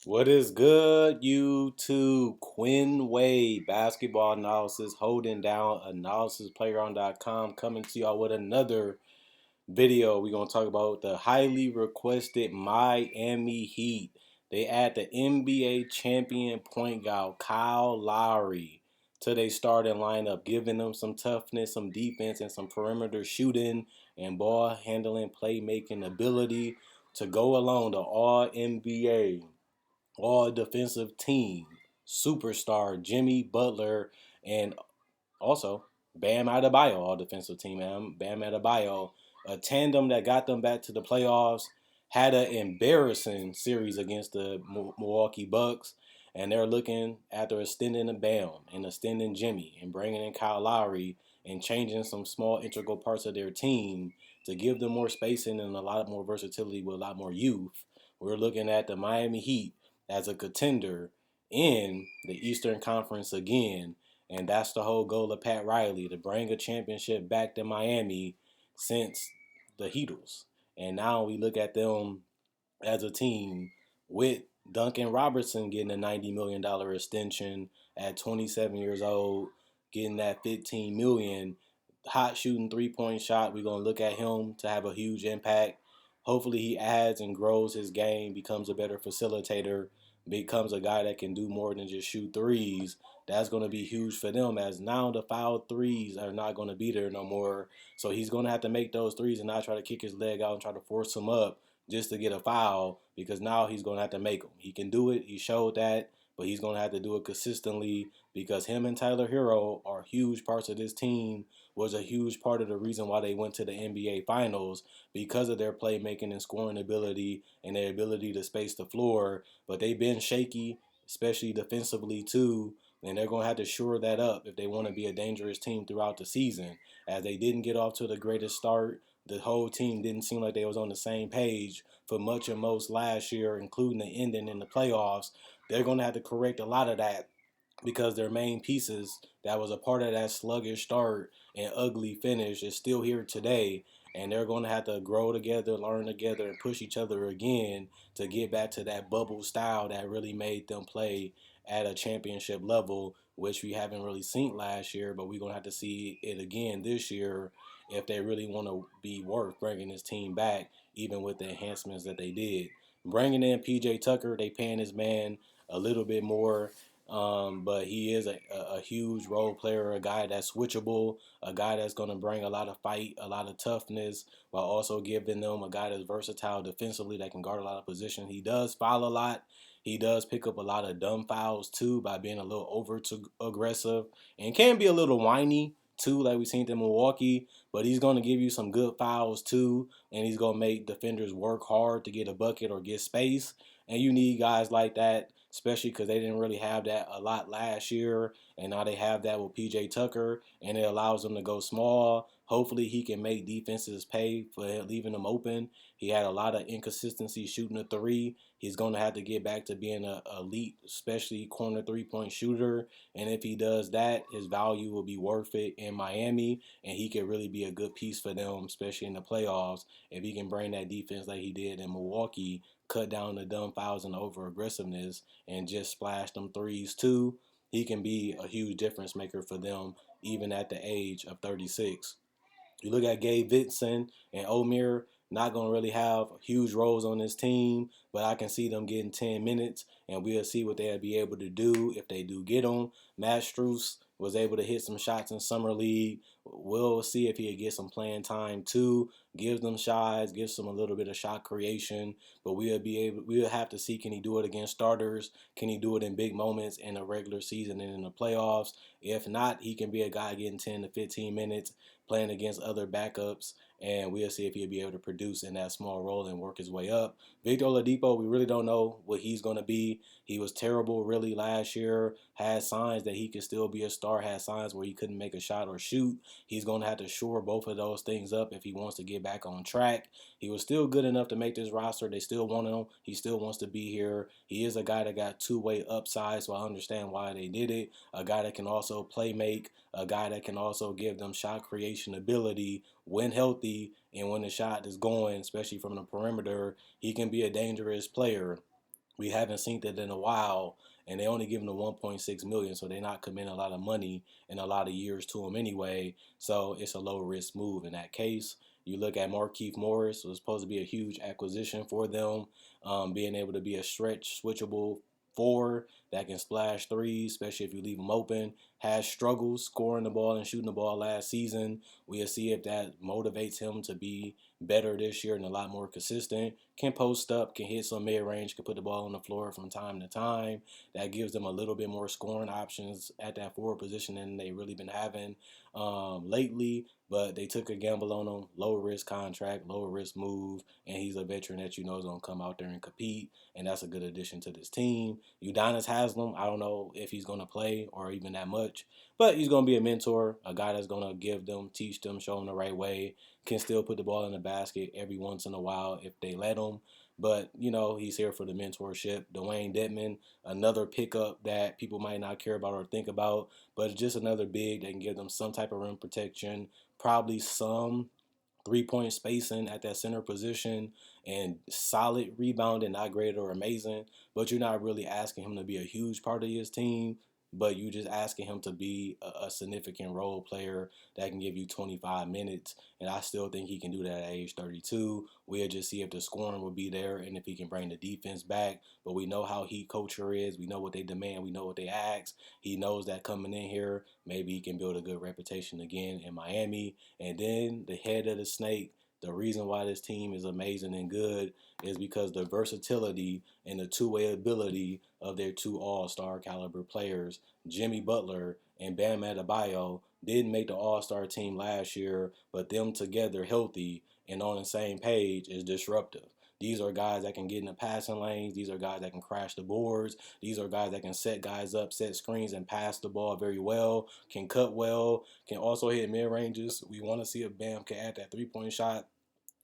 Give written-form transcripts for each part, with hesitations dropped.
What is good, YouTube? Quinn Wade, basketball analysis, holding down analysisplayground.com, coming to y'all with another video. We're going to talk about the highly requested Miami Heat. They add the NBA champion point guard Kyle Lowry to their starting lineup, giving them some toughness, some defense, and some perimeter shooting and ball handling, playmaking ability to go along the All NBA all defensive team, superstar Jimmy Butler, and also Bam Adebayo, all defensive team, man. Bam Adebayo, a tandem that got them back to the playoffs, had an embarrassing series against the Milwaukee Bucks, and they're looking after extending the Bam and extending Jimmy and bringing in Kyle Lowry and changing some small integral parts of their team to give them more spacing and a lot more versatility with a lot more youth. We're looking at the Miami Heat as a contender in the Eastern Conference again. And that's the whole goal of Pat Riley, to bring a championship back to Miami since the Heatles. And now we look at them as a team with Duncan Robertson getting a $90 million extension at 27 years old, getting that 15 million hot shooting 3-point shot. We're going to look at him to have a huge impact. Hopefully he adds and grows his game, becomes a better facilitator, becomes a guy that can do more than just shoot threes. That's going to be huge for them, as now the foul threes are not going to be there no more. So he's going to have to make those threes and not try to kick his leg out and try to force them up just to get a foul, because now he's going to have to make them. He can do it. He showed that, but he's going to have to do it consistently, because him and Tyler Hero are huge parts of this team, was a huge part of the reason why they went to the NBA Finals, because of their playmaking and scoring ability and their ability to space the floor. But they've been shaky, especially defensively too, and they're going to have to shore that up if they want to be a dangerous team throughout the season, as they didn't get off to the greatest start. The whole team didn't seem like they was on the same page for much of most last year, including the ending in the playoffs. They're going to have to correct a lot of that, because their main pieces that was a part of that sluggish start and ugly finish is still here today. And they're going to have to grow together, learn together, and push each other again to get back to that bubble style that really made them play at a championship level, which we haven't really seen last year, but we're going to have to see it again this year if they really want to be worth bringing this team back, even with the enhancements that they did. Bringing in PJ Tucker, they paying his man a little bit more, but he is a huge role player, a guy that's switchable, a guy that's going to bring a lot of fight, a lot of toughness, while also giving them a guy that's versatile defensively that can guard a lot of positions. He does foul a lot. He does pick up a lot of dumb fouls too by being a little over too aggressive, and can be a little whiny too, like we seen in Milwaukee. But he's going to give you some good fouls too, and he's going to make defenders work hard to get a bucket or get space. And you need guys like that, especially because they didn't really have that a lot last year, and now they have that with PJ Tucker, and it allows them to go small. Hopefully he can make defenses pay for leaving them open. He had a lot of inconsistency shooting a three. He's going to have to get back to being an elite, especially corner 3-point shooter, and if he does that, his value will be worth it in Miami, and he could really be a good piece for them, especially in the playoffs, if he can bring that defense like he did in Milwaukee, cut down the dumb fouls and the over aggressiveness, and just splash them threes too. He can be a huge difference maker for them, even at the age of 36. You look at Gabe Vincent and Omer, not going to really have huge roles on this team, but I can see them getting 10 minutes, and we'll see what they'll be able to do if they do get them. Matt Strus was able to hit some shots in Summer League. We'll see if he'll get some playing time too. Gives them shots, gives them a little bit of shot creation, but we'll have to see, can he do it against starters? Can he do it in big moments in a regular season and in the playoffs? If not, he can be a guy getting 10 to 15 minutes playing against other backups, and we'll see if he'll be able to produce in that small role and work his way up. Victor Oladipo, we really don't know what he's going to be. He was terrible really last year, had signs that he could still be a star, had signs where he couldn't make a shot or shoot. He's going to have to shore both of those things up if he wants to get back on track. He was still good enough to make this roster. They still want him. He still wants to be here. He is a guy that got two-way upside, so I understand why they did it. A guy that can also play make, a guy that can also give them shot creation ability when healthy, and when the shot is going, especially from the perimeter, he can be a dangerous player. We haven't seen that in a while, and they only giving him 1.6 million, so they're not committing a lot of money and a lot of years to him anyway. So it's a low risk move in that case. You look at Markeith Morris, it was supposed to be a huge acquisition for them, being able to be a stretch switchable four that can splash threes, especially if you leave him open. Has struggles scoring the ball and shooting the ball last season. We'll see if that motivates him to be better this year and a lot more consistent. Can post up, can hit some mid range, can put the ball on the floor from time to time. That gives them a little bit more scoring options at that forward position than they really been having lately. But they took a gamble on him, low risk contract, low risk move, and he's a veteran that you know is gonna come out there and compete, and that's a good addition to this team. Udonis Haslam, I don't know if he's gonna play or even that much, but he's gonna be a mentor, a guy that's gonna give them, teach them, show them the right way. Can still put the ball in the basket every once in a while if they let him. But, he's here for the mentorship. Dwayne Denman, another pickup that people might not care about or think about, but just another big that can give them some type of rim protection, probably some 3-point spacing at that center position, and solid rebounding, not great or amazing, but you're not really asking him to be a huge part of his team, but you're just asking him to be a significant role player that can give you 25 minutes. And I still think he can do that at age 32. We'll just see if the scoring will be there and if he can bring the defense back. But we know how Heat culture is. We know what they demand. We know what they ask. He knows that coming in here, maybe he can build a good reputation again in Miami. And then the head of the snake, the reason why this team is amazing and good is because the versatility and the two-way ability of their two all-star caliber players, Jimmy Butler and Bam Adebayo, didn't make the all-star team last year, but them together healthy and on the same page is disruptive. These are guys that can get in the passing lanes. These are guys that can crash the boards. These are guys that can set guys up, set screens, and pass the ball very well, can cut well, can also hit mid ranges. We want to see if Bam can add that 3-point shot.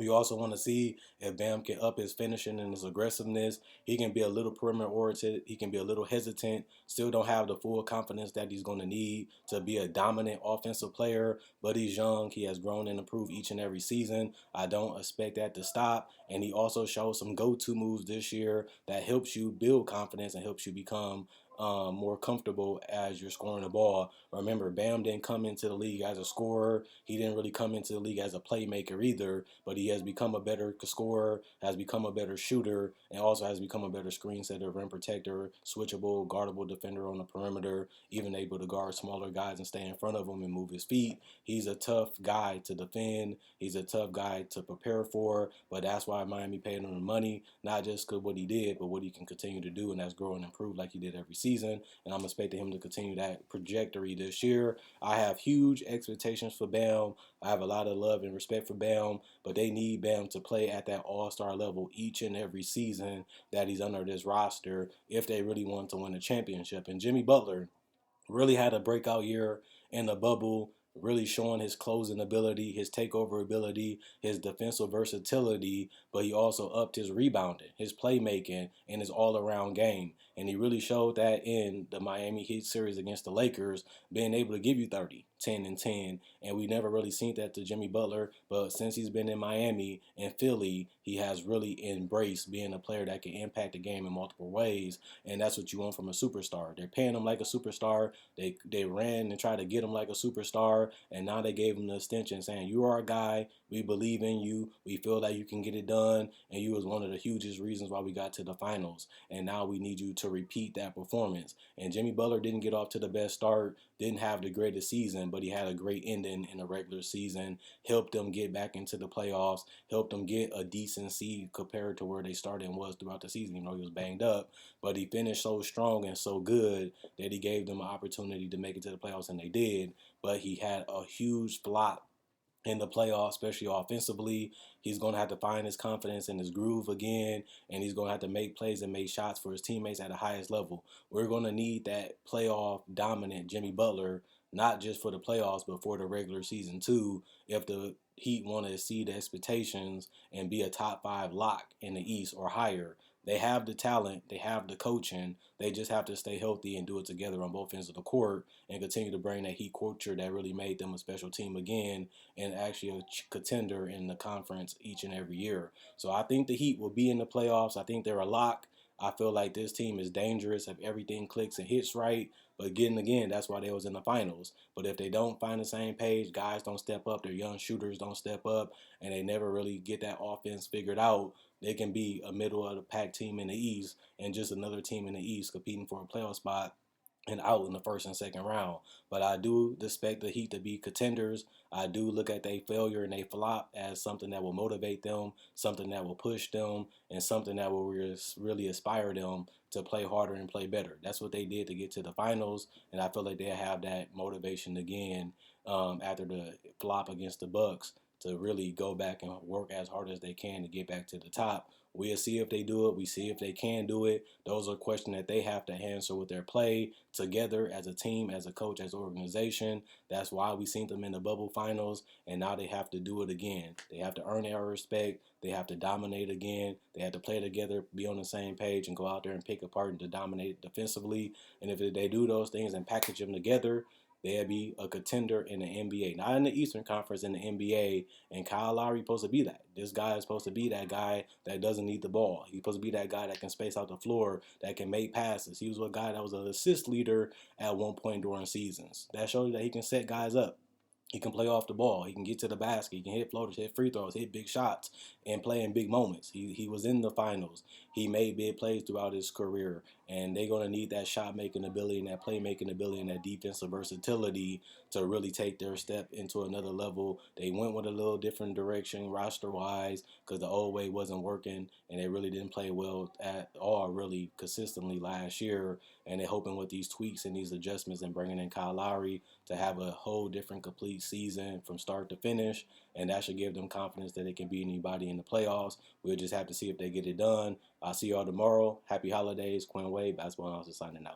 We also want to see if Bam can up his finishing and his aggressiveness. He can be a little perimeter oriented. He can be a little hesitant. Still don't have the full confidence that he's going to need to be a dominant offensive player. But he's young. He has grown and improved each and every season. I don't expect that to stop. And he also shows some go-to moves this year that helps you build confidence and helps you become more comfortable as you're scoring the ball. Remember, Bam didn't come into the league as a scorer. He didn't really come into the league as a playmaker either, but he has become a better scorer, has become a better shooter, and also has become a better screen setter, rim protector, switchable, guardable defender on the perimeter, even able to guard smaller guys and stay in front of him and move his feet. He's a tough guy to defend. He's a tough guy to prepare for, but that's why Miami paid him the money, not just because what he did, but what he can continue to do, and that's grow and improve like he did every season. And I'm expecting him to continue that trajectory this year. I have huge expectations for Bam. I have a lot of love and respect for Bam, but they need Bam to play at that all-star level each and every season that he's under this roster if they really want to win a championship. And Jimmy Butler really had a breakout year in the bubble, really showing his closing ability, his takeover ability, his defensive versatility, but he also upped his rebounding, his playmaking, and his all-around game. And he really showed that in the Miami Heat series against the Lakers, being able to give you 30, 10, and 10. And we never really seen that to Jimmy Butler, but since he's been in Miami and Philly, he has really embraced being a player that can impact the game in multiple ways. And that's what you want from a superstar. They're paying him like a superstar. They ran and tried to get him like a superstar, and now they gave him the extension saying, you are a guy, we believe in you, we feel that you can get it done, and you was one of the hugest reasons why we got to the finals, and now we need you to repeat that performance. And Jimmy Butler didn't get off to the best start, didn't have the greatest season, but he had a great ending in the regular season, helped them get back into the playoffs, helped them get a decent seed compared to where they started and was throughout the season, even though he was banged up. But he finished so strong and so good that he gave them an opportunity to make it to the playoffs, and they did. But he had a huge flop in the playoffs, especially offensively. He's going to have to find his confidence and his groove again, and he's going to have to make plays and make shots for his teammates at the highest level. We're going to need that playoff dominant Jimmy Butler, not just for the playoffs, but for the regular season too, if the Heat want to exceed the expectations and be a top 5 lock in the East or higher. They have the talent, they have the coaching, they just have to stay healthy and do it together on both ends of the court and continue to bring that Heat culture that really made them a special team again and actually a contender in the conference each and every year. So I think the Heat will be in the playoffs. I think they're a lock. I feel like this team is dangerous if everything clicks and hits right. But again, that's why they was in the finals. But if they don't find the same page, guys don't step up, their young shooters don't step up, and they never really get that offense figured out, they can be a middle of the pack team in the East and just another team in the East competing for a playoff spot and out in the first and second round. But I do expect the Heat to be contenders. I do look at their failure and their flop as something that will motivate them, something that will push them, and something that will really inspire them to play harder and play better. That's what they did to get to the finals, and I feel like they'll have that motivation again after the flop against the Bucks to really go back and work as hard as they can to get back to the top. We'll see if they do it. We see if they can do it. Those are questions that they have to answer with their play together as a team, as a coach, as an organization. That's why we seen them in the bubble finals, and now they have to do it again. They have to earn our respect. They have to dominate again. They have to play together, be on the same page, and go out there and pick apart and to dominate defensively. And if they do those things and package them together, they'll be a contender in the NBA. Not in the Eastern Conference, in the NBA. And Kyle Lowry supposed to be that. This guy is supposed to be that guy that doesn't need the ball. He's supposed to be that guy that can space out the floor, that can make passes. He was a guy that was an assist leader at one point during seasons. That shows you that he can set guys up. He can play off the ball. He can get to the basket. He can hit floaters, hit free throws, hit big shots, and play in big moments. He was in the finals. He made big plays throughout his career, and they're going to need that shot making ability and that playmaking ability and that defensive versatility to really take their step into another level. They went with a little different direction roster wise because the old way wasn't working, and they really didn't play well at all, really consistently last year. And they're hoping with these tweaks and these adjustments and bringing in Kyle Lowry to have a whole different complete season from start to finish, and that should give them confidence that they can beat anybody in the playoffs. We'll just have to see if they get it done. I'll see y'all tomorrow. Happy holidays. Quinn Wade, basketball analysis signing out.